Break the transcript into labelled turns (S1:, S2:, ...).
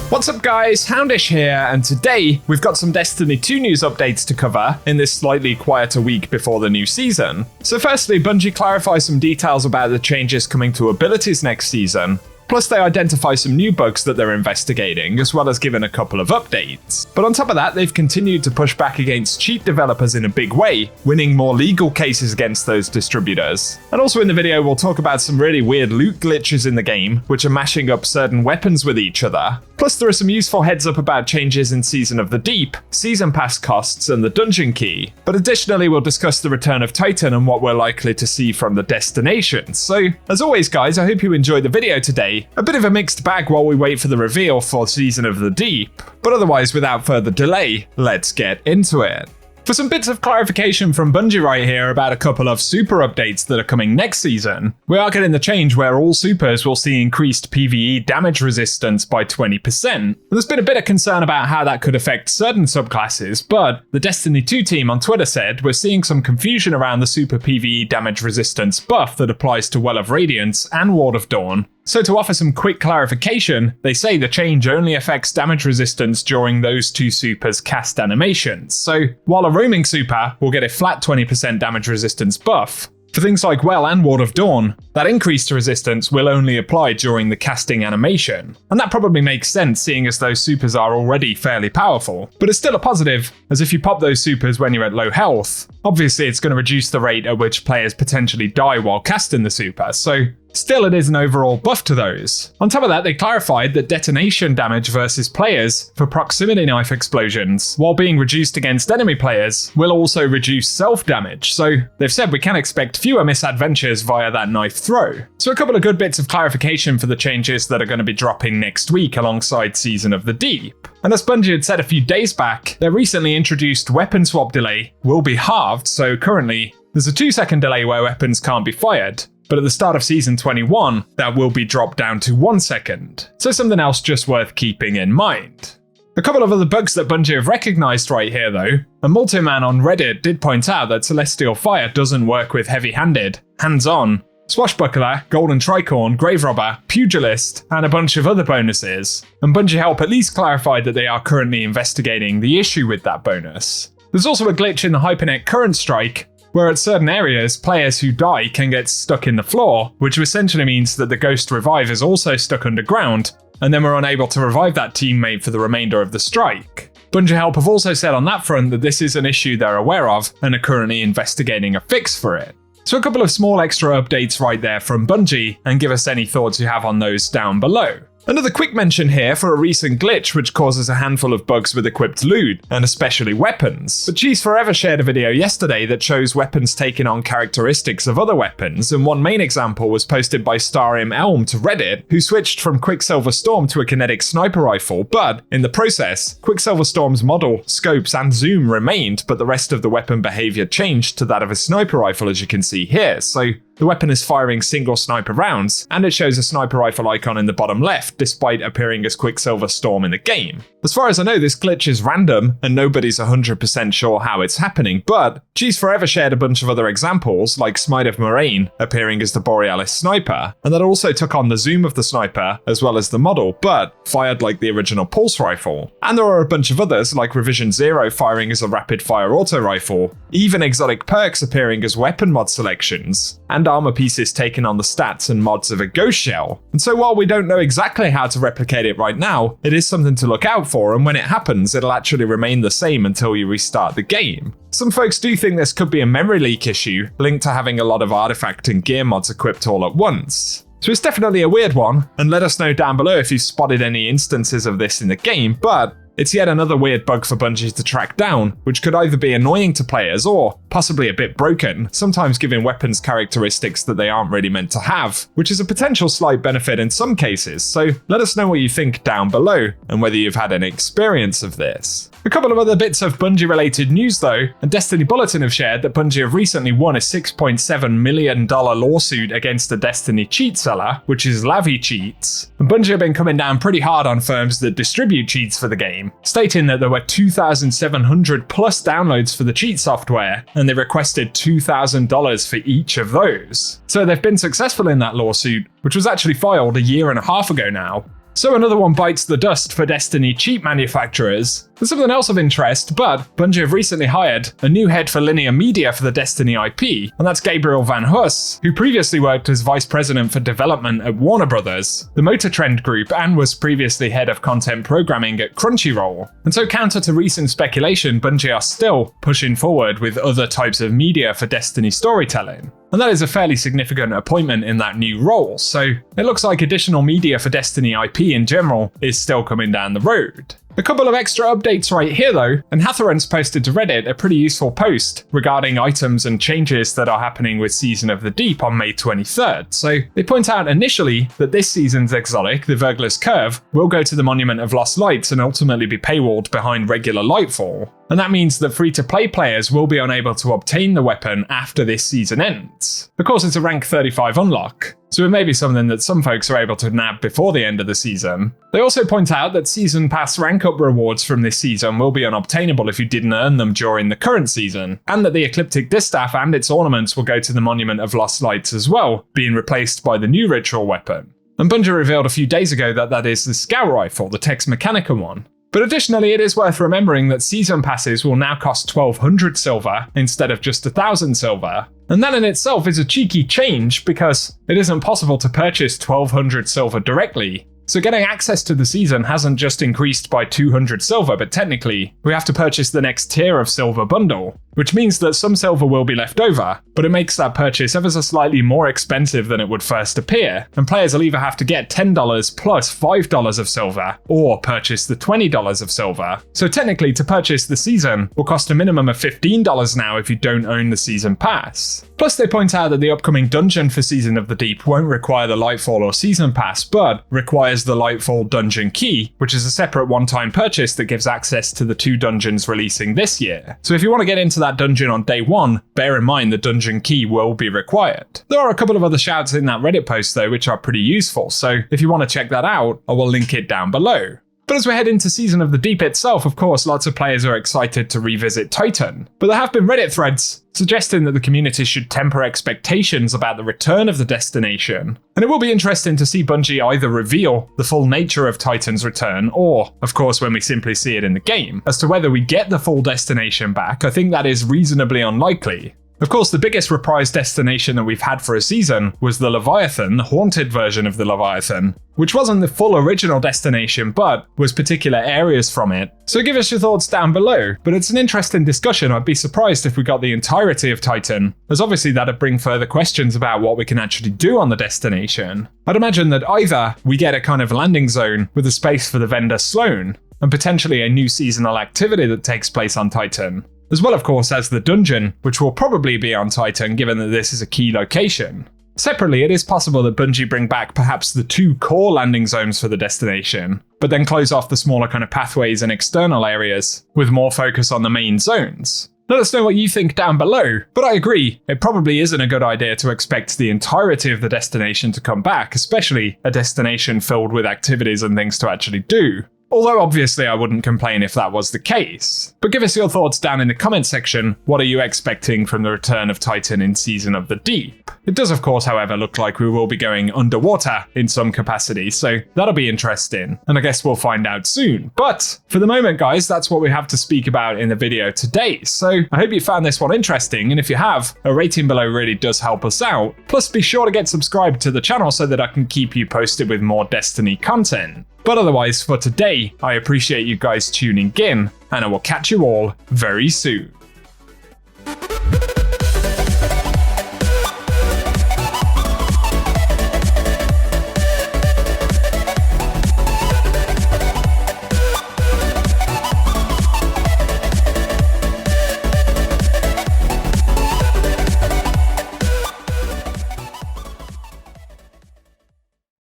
S1: What's up guys, Houndish here, and today we've got some Destiny 2 news updates to cover in this slightly quieter week before the new season. So firstly, Bungie clarifies some details about the changes coming to abilities next season. Plus they identify some new bugs that they're investigating, as well as giving a couple of updates. But on top of that, they've continued to push back against cheat developers in a big way, winning more legal cases against those distributors. And also in the video, we'll talk about some really weird loot glitches in the game, which are mashing up certain weapons with each other. Plus there are some useful heads up about changes in Season of the Deep, Season Pass costs, and the Dungeon Key. But additionally, we'll discuss the return of Titan and what we're likely to see from the destinations. So, as always guys, I hope you enjoyed the video today. A bit of a mixed bag while we wait for the reveal for Season of the Deep, but otherwise without further delay, let's get into it. For some bits of clarification from Bungie right here about a couple of super updates that are coming next season, we are getting the change where all supers will see increased PvE damage resistance by 20%. There's been a bit of concern about how that could affect certain subclasses, but the Destiny 2 team on Twitter said we're seeing some confusion around the super PvE damage resistance buff that applies to Well of Radiance and Ward of Dawn. So to offer some quick clarification, they say the change only affects damage resistance during those two supers' cast animations. So while a roaming super will get a flat 20% damage resistance buff, for things like Well and Ward of Dawn, that increased resistance will only apply during the casting animation. And that probably makes sense seeing as those supers are already fairly powerful. But it's still a positive, as if you pop those supers when you're at low health, obviously it's going to reduce the rate at which players potentially die while casting the super, so still it is an overall buff to those. On top of that, they clarified that detonation damage versus players for proximity knife explosions, while being reduced against enemy players, will also reduce self-damage, so they've said we can expect fewer misadventures via that knife throw. So a couple of good bits of clarification for the changes that are going to be dropping next week alongside Season of the Deep. And as Bungie had said a few days back, their recently introduced weapon swap delay will be halved, so currently there's a 2-second delay where weapons can't be fired. But at the start of Season 21, that will be dropped down to 1 second. So something else just worth keeping in mind. A couple of other bugs that Bungie have recognised right here though. A Multiman on Reddit did point out that Celestial Fire doesn't work with Heavy-Handed, Hands-On, Swashbuckler, Golden Tricorn, Grave Robber, Pugilist, and a bunch of other bonuses. And Bungie Help at least clarified that they are currently investigating the issue with that bonus. There's also a glitch in the Hypernet Current Strike, where at certain areas, players who die can get stuck in the floor, which essentially means that the Ghost Revive is also stuck underground, and then we're unable to revive that teammate for the remainder of the strike. Bungie Help have also said on that front that this is an issue they're aware of, and are currently investigating a fix for it. So a couple of small extra updates right there from Bungie, and give us any thoughts you have on those down below. Another quick mention here for a recent glitch which causes a handful of bugs with equipped loot, and especially weapons. But Cheese Forever shared a video yesterday that shows weapons taking on characteristics of other weapons, and one main example was posted by Starim Elm to Reddit, who switched from Quicksilver Storm to a kinetic sniper rifle, but in the process, Quicksilver Storm's model, scopes, and zoom remained, but the rest of the weapon behavior changed to that of a sniper rifle, as you can see here. So the weapon is firing single sniper rounds, and it shows a sniper rifle icon in the bottom left, despite appearing as Quicksilver Storm in the game. As far as I know, this glitch is random, and nobody's 100% sure how it's happening, but Cheese Forever shared a bunch of other examples, like Smite of Moraine appearing as the Borealis sniper, and that also took on the zoom of the sniper, as well as the model, but fired like the original pulse rifle. And there are a bunch of others, like Revision Zero firing as a rapid fire auto rifle, even exotic perks appearing as weapon mod selections, and armor pieces taking on the stats and mods of a ghost shell. And so while we don't know exactly how to replicate it right now, it is something to look out for, and when it happens, it'll actually remain the same until you restart the game. Some folks do think this could be a memory leak issue, linked to having a lot of artifact and gear mods equipped all at once. So it's definitely a weird one, and let us know down below if you've spotted any instances of this in the game, but it's yet another weird bug for Bungie to track down, which could either be annoying to players or possibly a bit broken, sometimes giving weapons characteristics that they aren't really meant to have, which is a potential slight benefit in some cases, so let us know what you think down below, and whether you've had any experience of this. A couple of other bits of Bungie related news though, and Destiny Bulletin have shared that Bungie have recently won a $6.7 million lawsuit against the Destiny cheat seller, which is Lavi Cheats. And Bungie have been coming down pretty hard on firms that distribute cheats for the game, stating that there were 2,700 plus downloads for the cheat software, and they requested $2,000 for each of those. So they've been successful in that lawsuit, which was actually filed a year and a half ago now. So another one bites the dust for Destiny cheap manufacturers. There's something else of interest, but Bungie have recently hired a new head for linear media for the Destiny IP, and that's Gabriel Van Huss, who previously worked as vice president for development at Warner Brothers, the Motor Trend Group, and was previously head of content programming at Crunchyroll. And so counter to recent speculation, Bungie are still pushing forward with other types of media for Destiny storytelling. And that is a fairly significant appointment in that new role, so it looks like additional media for Destiny IP in general is still coming down the road. A couple of extra updates right here though, and Hathoran's posted to Reddit a pretty useful post regarding items and changes that are happening with Season of the Deep on May 23rd. So they point out initially that this season's exotic, the Vergler's Curve, will go to the Monument of Lost Lights and ultimately be paywalled behind regular Lightfall. And that means that free-to-play players will be unable to obtain the weapon after this season ends. Of course, it's a rank 35 unlock, so it may be something that some folks are able to nab before the end of the season. They also point out that Season Pass rank-up rewards from this season will be unobtainable if you didn't earn them during the current season, and that the Ecliptic Distaff and its ornaments will go to the Monument of Lost Lights as well, being replaced by the new ritual weapon. And Bungie revealed a few days ago that that is the Scout Rifle, the Tex Mechanica one. But additionally, it is worth remembering that season passes will now cost 1,200 silver instead of just 1,000 silver. And that in itself is a cheeky change because it isn't possible to purchase 1,200 silver directly. So getting access to the season hasn't just increased by 200 silver, but technically, we have to purchase the next tier of silver bundle, which means that some silver will be left over, but it makes that purchase ever so slightly more expensive than it would first appear, and players will either have to get $10 plus $5 of silver, or purchase the $20 of silver. So technically, to purchase the season will cost a minimum of $15 now if you don't own the season pass. Plus they point out that the upcoming dungeon for Season of the Deep won't require the Lightfall or season pass, but requires the Lightfall dungeon key, which is a separate one-time purchase that gives access to the 2 dungeons releasing this year. So if you want to get into that dungeon on day 1, bear in mind the dungeon key will be required. There are a couple of other shouts in that Reddit post though, which are pretty useful, so if you want to check that out, I will link it down below. But as we head into Season of the Deep itself, of course, lots of players are excited to revisit Titan. But there have been Reddit threads suggesting that the community should temper expectations about the return of the destination. And it will be interesting to see Bungie either reveal the full nature of Titan's return, or, of course, when we simply see it in the game. As to whether we get the full destination back, I think that is reasonably unlikely. Of course, the biggest reprised destination that we've had for a season was the Leviathan, the haunted version of the Leviathan, which wasn't the full original destination, but was particular areas from it. So give us your thoughts down below, but it's an interesting discussion. I'd be surprised if we got the entirety of Titan, as obviously that'd bring further questions about what we can actually do on the destination. I'd imagine that either we get a kind of landing zone with a space for the vendor Sloan, and potentially a new seasonal activity that takes place on Titan, as well of course as the dungeon, which will probably be on Titan given that this is a key location. Separately, it is possible that Bungie bring back perhaps the 2 core landing zones for the destination, but then close off the smaller kind of pathways and external areas, with more focus on the main zones. Let us know what you think down below, but I agree, it probably isn't a good idea to expect the entirety of the destination to come back, especially a destination filled with activities and things to actually do. Although obviously I wouldn't complain if that was the case. But give us your thoughts down in the comment section. What are you expecting from the return of Titan in Season of the Deep? It does of course, however, look like we will be going underwater in some capacity, so that'll be interesting, and I guess we'll find out soon. But for the moment guys, that's what we have to speak about in the video today, so I hope you found this one interesting, and if you have, a rating below really does help us out. Plus be sure to get subscribed to the channel so that I can keep you posted with more Destiny content. But otherwise, for today, I appreciate you guys tuning in, and I will catch you all very soon.